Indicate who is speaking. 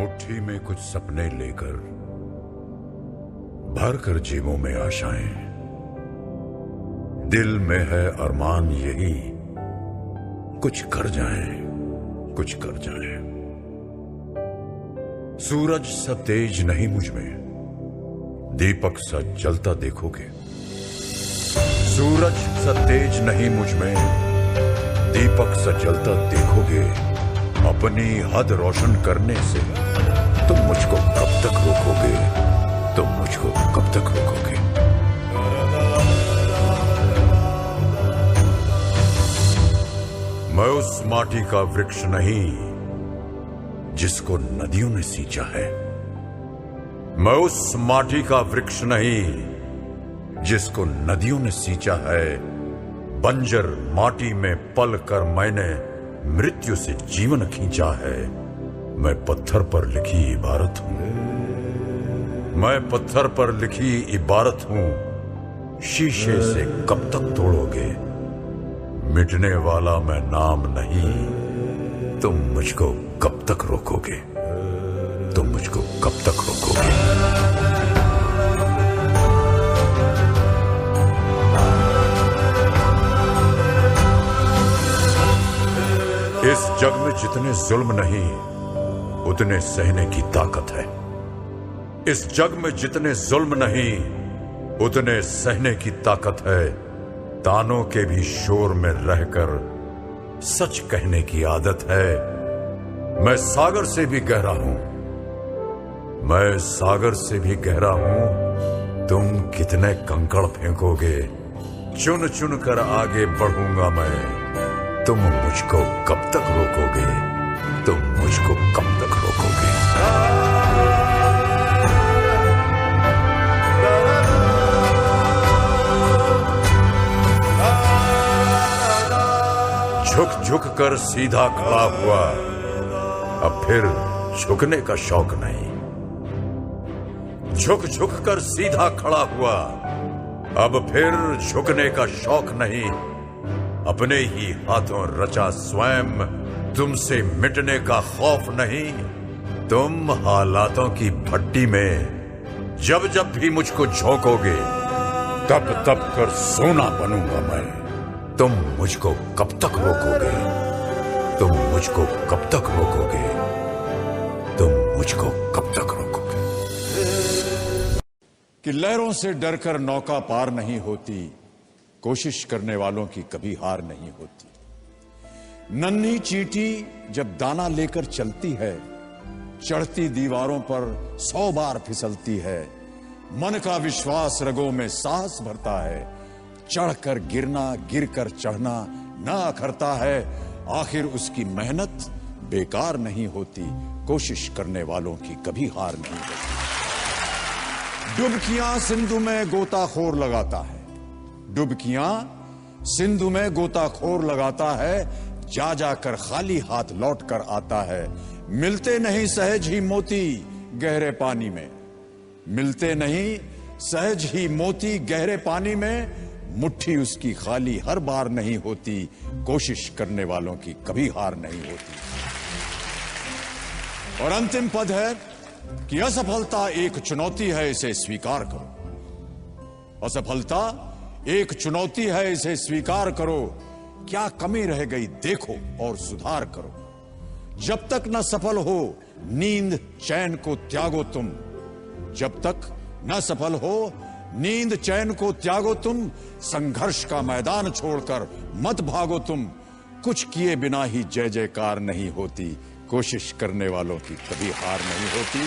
Speaker 1: मुट्ठी में कुछ सपने लेकर भर कर जेबों में आशाएं, दिल में है अरमान यही कुछ कर जाएं, कुछ कर जाएं। सूरज सा तेज नहीं मुझ में, दीपक सा जलता देखोगे। सूरज सा तेज नहीं मुझ में, दीपक सा जलता देखोगे। अपनी हद रोशन करने से तुम मुझको कब तक रोकोगे? तुम मुझको कब तक रोकोगे? मैं उस माटी का वृक्ष नहीं जिसको नदियों ने सींचा है। मैं उस माटी का वृक्ष नहीं जिसको नदियों ने सींचा है। बंजर माटी में पल कर मैंने मृत्यु से जीवन खींचा है। मैं पत्थर पर लिखी इबारत हूं। मैं पत्थर पर लिखी इबारत हूं। शीशे से कब तक तोड़ोगे? मिटने वाला मैं नाम नहीं। तुम मुझको कब तक रोकोगे? तुम मुझको कब तक रोकोगे? इस जग में जितने जुल्म नहीं उतने सहने की ताकत है। इस जग में जितने जुल्म नहीं उतने सहने की ताकत है। तानों के भी शोर में रहकर सच कहने की आदत है। मैं सागर से भी गहरा हूं। मैं सागर से भी गहरा हूं। तुम कितने कंकड़ फेंकोगे? चुन चुन कर आगे बढ़ूंगा मैं। तुम मुझको कब तक रोकोगे? तुम मुझको कब तक रोकोगे? झुक झुक कर सीधा खड़ा हुआ, अब फिर झुकने का शौक नहीं। झुक झुक कर सीधा खड़ा हुआ, अब फिर झुकने का शौक नहीं। अपने ही हाथों रचा स्वयं, तुमसे मिटने का खौफ नहीं। तुम हालातों की भट्टी में जब जब भी मुझको झोंकोगे, तब तब कर सोना बनूंगा मैं। तुम मुझको कब तक रोकोगे? तुम मुझको कब तक रोकोगे? तुम मुझको कब तक रोकोगे?
Speaker 2: कि लहरों से डरकर नौका पार नहीं होती, कोशिश करने वालों की कभी हार नहीं होती। नन्ही चींटी जब दाना लेकर चलती है, चढ़ती दीवारों पर 100 बार फिसलती है। मन का विश्वास रगों में साहस भरता है। चढ़कर गिरना, गिरकर चढ़ना ना अखरता है। आखिर उसकी मेहनत बेकार नहीं होती। कोशिश करने वालों की कभी हार नहीं होती। डुबकियां सिंधु में गोताखोर लगाता है। डुबकियां सिंधु में गोताखोर लगाता है। जा जाकर खाली हाथ लौट कर आता है। मिलते नहीं सहज ही मोती गहरे पानी में। मिलते नहीं सहज ही मोती गहरे पानी में। मुट्ठी उसकी खाली हर बार नहीं होती। कोशिश करने वालों की कभी हार नहीं होती। और अंतिम पद है कि असफलता एक चुनौती है, इसे स्वीकार करो। असफलता एक चुनौती है, इसे स्वीकार करो। क्या कमी रह गई देखो और सुधार करो। जब तक न सफल हो नींद चैन को त्यागो तुम। जब तक न सफल हो नींद चैन को त्यागो तुम। संघर्ष का मैदान छोड़कर मत भागो तुम। कुछ किए बिना ही जय जयकार नहीं होती। कोशिश करने वालों की कभी हार नहीं होती।